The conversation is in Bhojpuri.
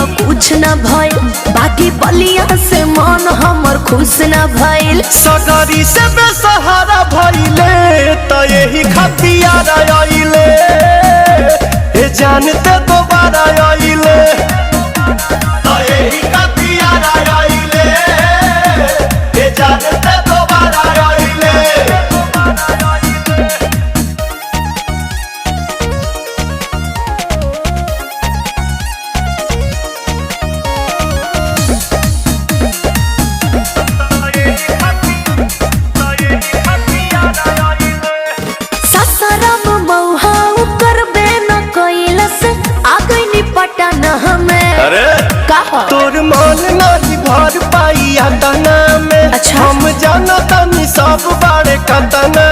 तो कुछ न भइल, बाकी बलिया से मन हमर खुश न भइल। सगरी से बेसहारा भइले तो यही खतियार आइले, ए जानते दोबारा आइले तो यही खतियार आइले, ए जानते दोबारा आइले। अरे तोर मन नहीं भर पाई तना में। अच्छा। हम जाना तनी सब बारे कतना